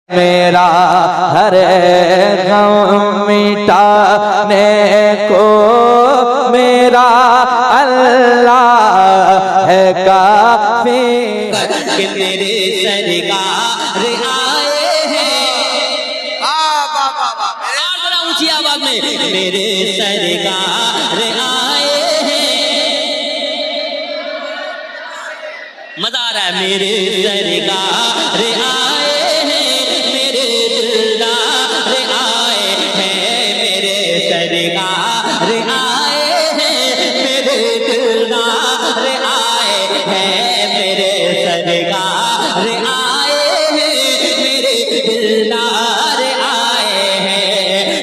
मेरा हर गम मिटाने को मेरा अल्लाह है काफी। कि मेरे सरकार आए हैं, जरा ऊंची आवाज में, मेरे सरकार आए हैं। मजा आ रहा है। मेरे सरकार आए हैं, मेरे दिलदार आए हैं, मेरे सरकार आए हैं, मेरे दिलदार आए हैं, मेरे सरकार आए हैं, मेरे दिलदार आए हैं।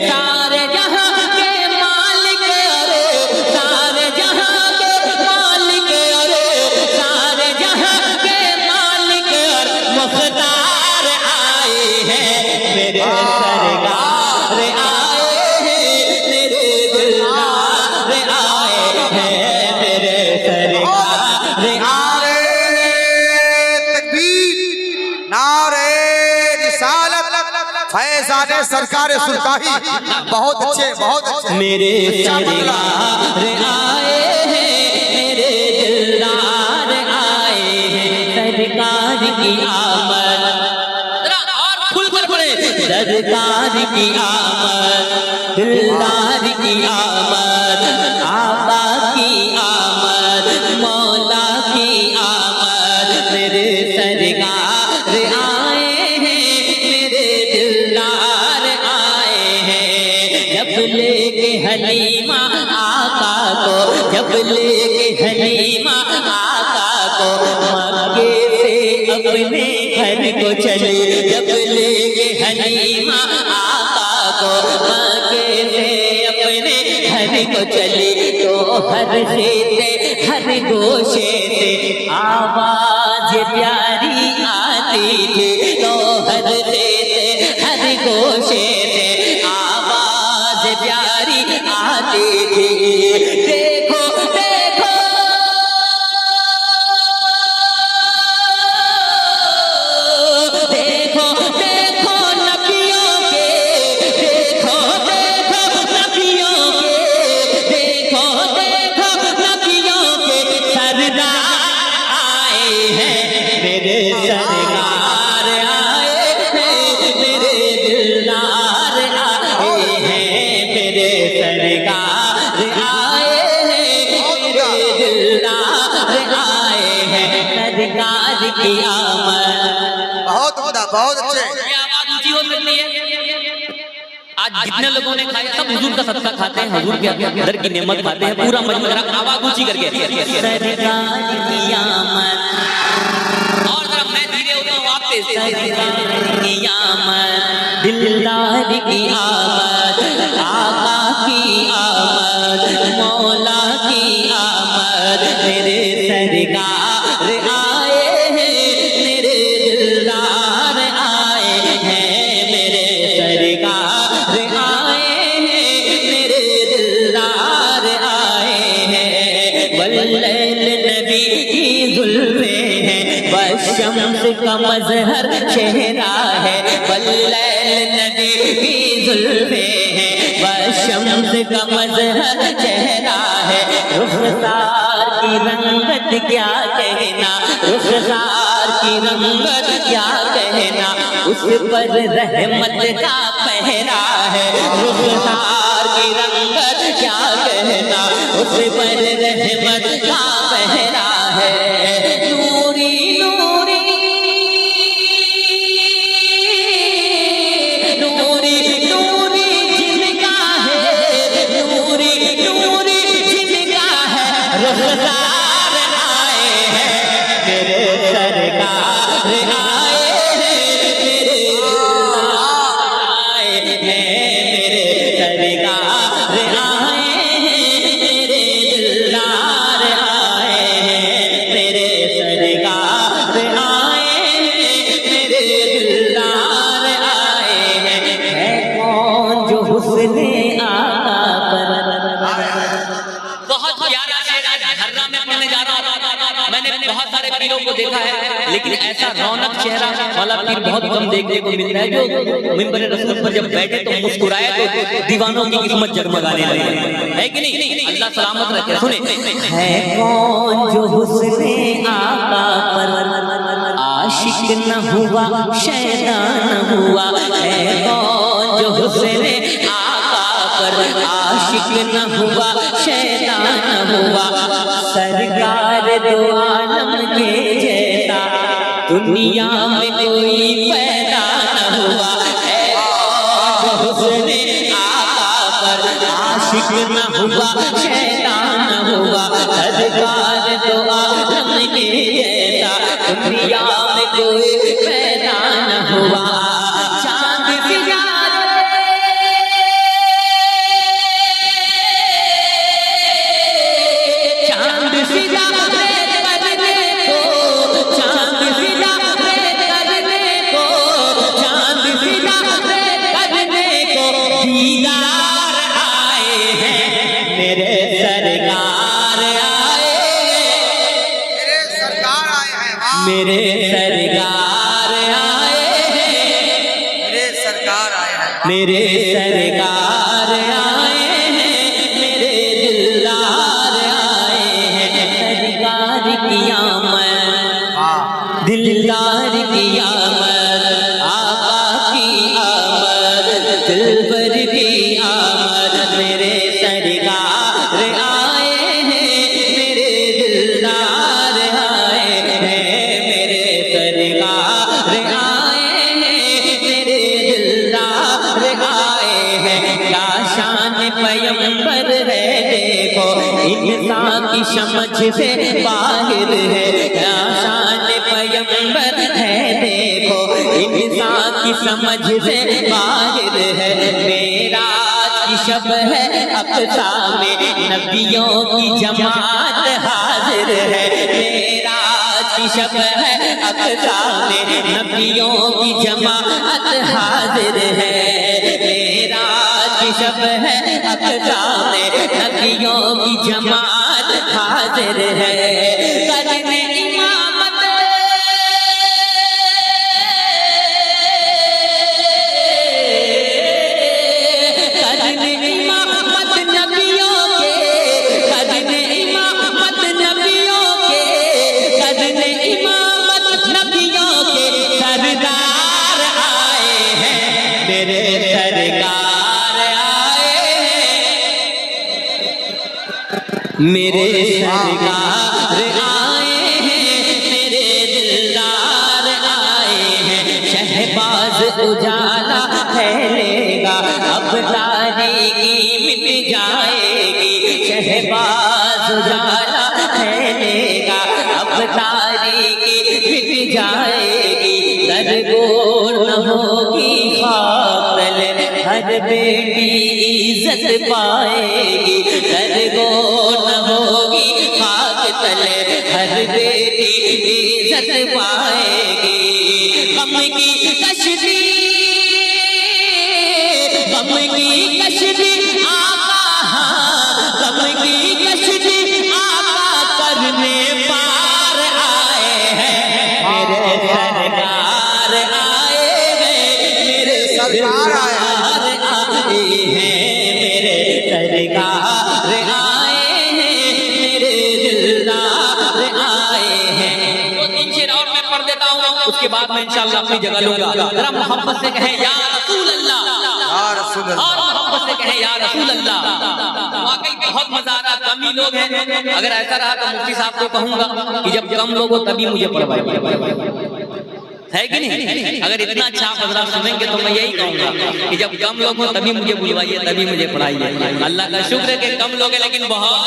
सारे जहां के मालिक अरे, सारे जहां के मालिक अरे, सारे जहां के मालिक अरे मुख्तार आए हैं, मेरे सरकार आए हैं, मेरे दिलदार आए हैं, मेरे सरकार आए। फैजाने सरकार सुल्तानी बहुत अच्छे, बहुत अच्छे। मेरे सरकार आए हैं, मेरे दिलदार आए हैं, सरकार की आमद। जरा और खुल कर बोले, सरकार की आमद, दिलदार की आमद, आका की आमद, मौला की आमद। मेरे सरकार आए हैं, मेरे दिलदार आए हैं। जब लेके हलीमा आका को, जब लेके हलीमा आका को मक्के से अपने घर को चले, जब लेके हलीमा आका को मक्के से अपने घर को चले, तो हर से हर गोशे से आवाज प्यारी आती थी, तो हर से हर गोशे से आवाज प्यारी आती थी। देखो देखो देखो देखो नबियों के, देखो देखो नबियों के, देखो देखो नबियों के सरदार आए हैं, मेरे सरकार आए हैं, मेरे दिलदार आए हैं, मेरे सरकार आए हैं, मेरे दिलदार आए हैं, सरकार की आमद। बहुत उम्दा, बहुत अच्छे। ये आवाज ऊंची हो सकती है। आज जितने लोगों ने खाया सब हुजूर का सदका खाते हैं, हुजूर के दर की नेमत खाते हैं। पूरा मजमा आवाज ऊंची करके सरकार की आमद। और जरा मैं धीरे होता हूं, आप तेज, सरकार की आमद, दिलदार की आमद, आका की आमद, मौला की आमद। मेरे सरकार आए हैं, मेरे दिलदार आए हैं, मेरे सरकार आए हैं, मेरे दिलदार आए हैं। वल्लैल नबी की जुल्फे हैं, बशम्स का मजहर चेहरा है। वल्लैल नबी की जुल्फे हैं, बशम्स का मजहर चेहरा है। रुखसार की रंगत क्या कहना, रुखसार की रंगत क्या कहना, उस पर रहमत का पहरा है। रुखसार की रंगत क्या कहना, उस पर रहमत का पहरा है। नूरी नूरी नूरी नूरी जिनका है, नूरी नूरी जिनका है, रुखसार आए हैं, मेरे सरकार आए हैं, मेरे दिलदार आए हैं, मेरे सरकार आए हैं, मेरे दिलदार को देखा है, लेकिन ऐसा रौनक चेहरा वाला पीर बहुत कम देखने को मिल रहा है जो मिंबर रसूल पर जब बैठे तो मुस्कुराए तो दीवानों की किस्मत जगमगाने लगे, है कि नहीं? अल्लाह सलामत रखे। सुने, है कौन जो हुस्ने आका पर आशिक न हुआ शैतान हुआ, है कौन जो हुस्ने आका पर आशिक न हुआ शैतान हुआ, सरकार दो आलम के जैसा दुनिया में कोई पैदा न हुआ, है कौन जो हुस्ने आका पर आशिक न हुआ शैतान हुआ, सरकार दो आलम के जैसा दुनिया में कोई पैदा न हुआ। चांद सितारे करने को, चांद सितारे करने को, चांद सितारे करने को दीदार आए हैं, मेरे सरकार आए, मेरे सरकार आए हैं। हाँ, मेरे सरकार आए हैं, मेरे सरकार आए हैं। मेरे सरकार आए हैं, मेरे दिलदार आए हैं, सरकार की आमद, हाँ, दिलदार की आमद, आका की आमद, दिलबर की आमद, मेरे सरकार आए हैं, मेरे दिलदार आए हैं, मेरे सरकार आए हैं, मेरे दिलदार आए हैं। क्या शान पैगंबर है देखो, इंसान की समझ से बाहर है, क्या शान पैगंबर है देखो, इंसान की समझ से बाहर है, मेराज की शब है अक़सा में नबियों की जमात हाजिर है, मेराज की शब है अक़सा में नबियों की जमात हाजिर है, मेराज की शब है अक़सा में नबियों की जमात हाजिर है, करने इमामत करने इमामत नबियों के, करने इमामत नबियों के, करने इमामत नबियों के सरदार आए हैं, मेरे सरकार आए हैं, मेरे सरकार आए हैं, मेरे दिलदार आए हैं, शहबाज उजाला फैलेगा अब तारीकी मिट जाएगी, शहबाज उजाला फैलेगा अब तारीकी मिट जाएगी, दरगोर न होगी खाकल हर बेटी इज्जत पाएगी, दरगोर न होगी खाक तले हर बेटी इज्जत पाएगी, गम की कश्ती, गम की कश्ती आका, गम की कश्ती आका करने पार आए हैं, मेरे सरकार आए हैं, मेरे सरकार आए हैं। मेरे सरकार आए हैं, मेरे दिलदार आए हैं। तो 3 शेर और मैं पढ़ देता हूँ, उसके बाद मैं इंशाअल्लाह अपनी जगह लूंगा। जरा मोहब्बत से कहें या रसूल अल्लाह, या रसूल अल्लाह। और मोहब्बत से कहें या रसूल अल्लाह। वाकई बहुत मजा आ रहा, कम ही लोग हैं। अगर ऐसा रहा तो मुफ्ती साहब को कहूंगा कि जब कम लोग हो तभी मुझे पढ़वाइए, है कि नहीं? अगर इतना अच्छा हजरात सुनेंगे तो मैं यही कहूंगा कि जब कम लोग हो तभी मुझे बुलवाइए, तभी मुझे पढ़ाइए। अल्लाह का शुक्र है कि कम लोग हैं, लेकिन बहुत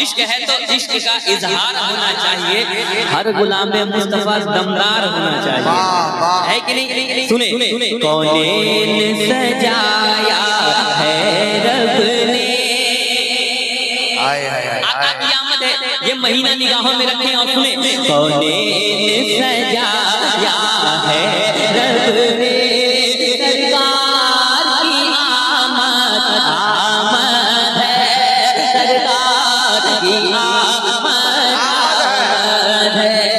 इश्क है तो इश्क का इजहार होना चाहिए, हर गुलाम मुस्तफा दमदार होना चाहिए, है कि नहीं? सुने, कौनेन सजाया है रब ने, क़यामत है, ये महीना निगाहों में रखें और सुने, कौनेन सजाया है रब ने, सरकार की आमद आमद है, सरकार की आमद आमद है,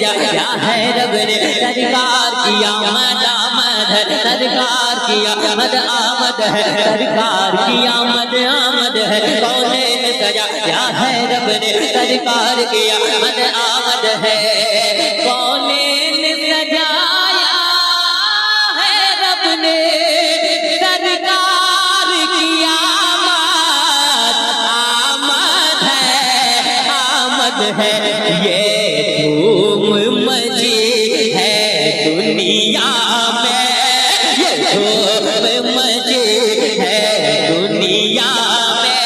सजा या है रब ने सरकार की आमद आमद है सरकार की आमद आमद है सरकार की आमद आमद है कौनैन सजा या है रब ने सरकार की आमद आमद है कौनैन सजाया है रब ने सरकार की आमद आमद है ये धूम मची है दुनिया में ये धूम मची है दुनिया में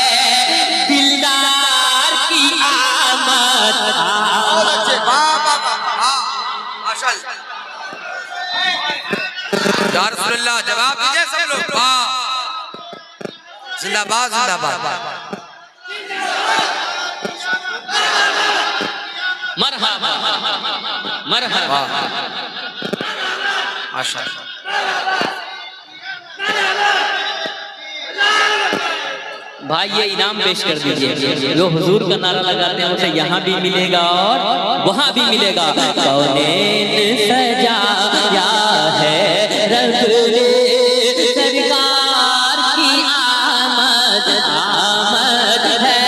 दिलदार की आमद बहुत अच्छे वाह वाह वाह माशाल्लाह या रसूलुल्लाह जवाब दीजिए सब लोग वाह जिंदाबाद जिंदाबाद मरहबा मरहबा माशाल्लाह भाई ये इनाम पेश कर दीजिए जो हुजूर का नारा लगाते हैं उसे यहाँ भी मिलेगा और वहाँ भी मिलेगा कौनैन सजाया है रब ने सरकार की आमद आमद है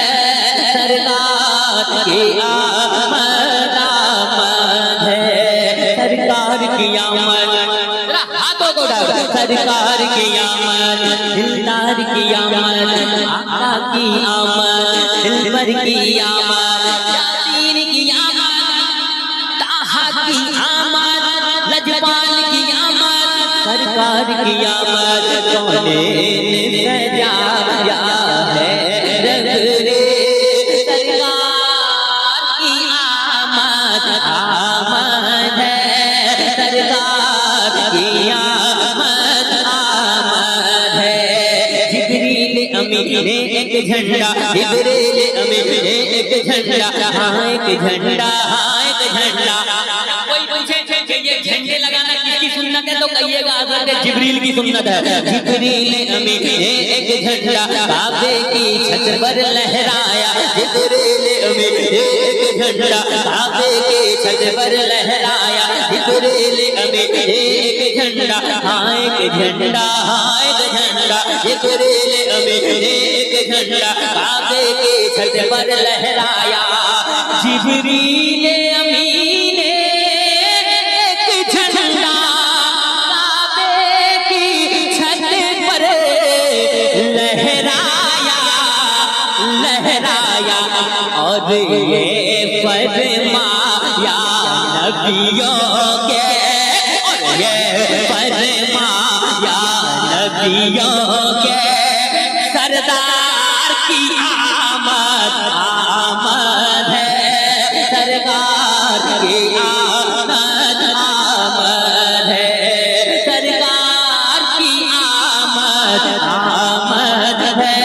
सरकार की आमद आमद है सरकार की आमद हाथों को डाल सरकार की आमद दिलदार की आमद आका की आमद दिलबर की आमद यासीन की आमद ताहा की आमद लजपाल की आमद सरकार की आमद कौनैन सजाया है रब ने सरकार की आमद आमद है सरकार की आमद आमद है जिब्रील अमीन ने एक झंडा जिब्रील अमीन ने एक झंडा हाँ एक झंडा हाँ एक झंडा कोई पूछे कि ये झंडे लगाना किसकी सुन्नत है तो कहिएगा हज़रत जिब्रील की सुन्नत है जिब्रील अमीन ने एक झंडा काबे की छत पर लहराया जिब्रील अमीन ने एक झंडा काबे की छत पर लहराया जिब्रील अमीन ने एक झंडा हाँ एक झंडा हाँ एक झंडा जिब्रील अमीन ने एक झंडा काबे की छत पर लहराया जिब्रील अमीन ने एक झंडा काबे की छत पर लहराया लहराया और ये फरमाया नबियों के और ये फरमाया नबियों के सरदार की आमद आमद है सरकार की आमद आमद है सरकार की आमद आमद है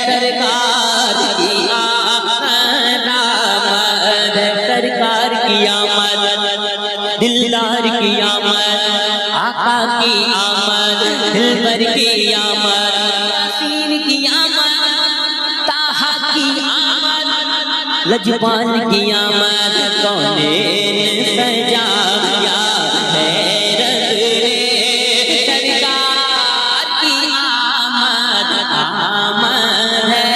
सरकार की आमद आमद है सरकार की आमद दिलदार की आमद आका की आमद दिलबर की आमद यासीन की आमद ताहा की आमद लजपाल की आमद कौनैन सजाया है रब ने सरकार की आमद आमद है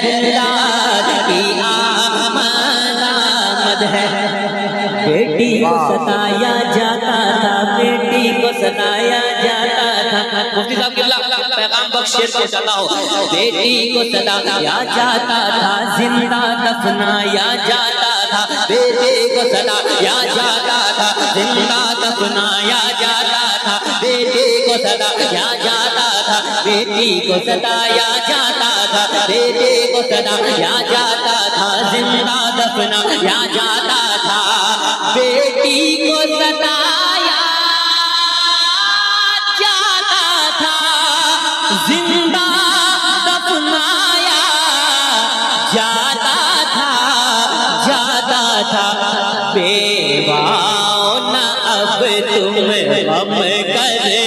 दिलदार की आमद आमद है बेटी को सताया जाता था बेटी को सताया जाता था मुफ्ती साहब किबला पैगाम बख्श शेर को चलाओ बेटी को सताया जाता था जिंदा दफनाया जाता था बेटे को सताया जाता था जिंदा दफनाया जाता था बेटे को सताया जाता था बेटी को सताया जाता था बेटे को सताया जाता था जिंदा दफनाया जाता था बेटी को सताया जाता था जिंदा दफनाया जाता था बेवाओ न अब तुम गम कर